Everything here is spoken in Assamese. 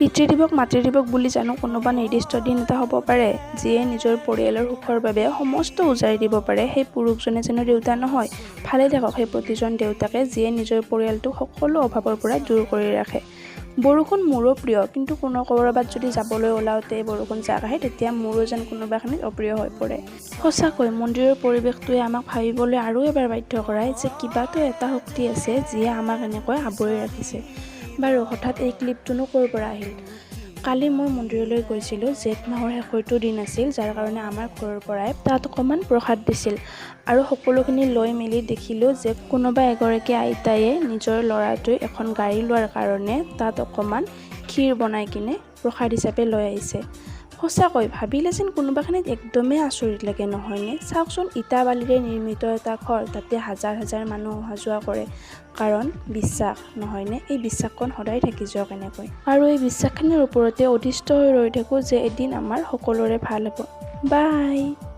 পিতৃদিৱস মাতৃদিৱস বুলি জানো কোনোবা নিৰ্দিষ্ট দিন এটা হ'ব পাৰে যিয়ে নিজৰ পৰিয়ালৰ সুখৰ বাবে সমস্ত উজাৰি দিব পাৰে। সেই পুৰুষজনে যেন দেউতা নহয়। ভালে থাকক সেই প্ৰতিজন দেউতাকে যিয়ে নিজৰ পৰিয়ালটোক সকলো অভাৱৰ পৰা দূৰ কৰি ৰাখে। বৰষুণ মোৰো প্ৰিয়, কিন্তু কোনো ক'ৰবাত যদি যাবলৈ ওলাওঁতে বৰষুণ জাক আহে তেতিয়া মোৰো যেন কোনোবাখিনিত অপ্ৰিয় হৈ পৰে। সঁচাকৈ মন্দিৰৰ পৰিৱেশটোৱে আমাক ভাবিবলৈ আৰু এবাৰ বাধ্য কৰায় যে কিবাটো এটা শক্তি আছে যিয়ে আমাক এনেকৈ আৱৰি ৰাখিছে। বাৰু হঠাৎ এই ক্লিপটোনো ক'ৰ পৰা আহিল? কালি মই মন্দিৰলৈ গৈছিলোঁ। জেঠ মাহৰ শেষৰটো দিন আছিল, যাৰ কাৰণে আমাৰ ঘৰৰ পৰাই তাত অকণমান প্ৰসাদ দিছিল আৰু সকলোখিনি লৈ মেলি দেখিলোঁ যে কোনোবা এগৰাকী আইতায়ে নিজৰ ল'ৰাটোৱে এখন গাড়ী লোৱাৰ কাৰণে তাত অকণমান ক্ষীৰ বনাই কিনে প্ৰসাদ হিচাপে লৈ আহিছে। সঁচাকৈ ভাবিলে যেন কোনোবাখিনিত একদমেই আচৰিত লাগে, নহয়নে? চাওকচোন, ইটা বালিৰে নিৰ্মিত এটা ঘৰ, তাতে হাজাৰ হাজাৰ মানুহ অহা যোৱা কৰে। কাৰণ বিশ্বাস, নহয়নে? এই বিশ্বাসখন সদায় থাকি যাওক এনেকৈ, আৰু এই বিশ্বাসখিনিৰ ওপৰতে অধিষ্ঠ হৈ ৰৈ থাকোঁ যে এদিন আমাৰ সকলোৰে ভাল হ'ব। বাই।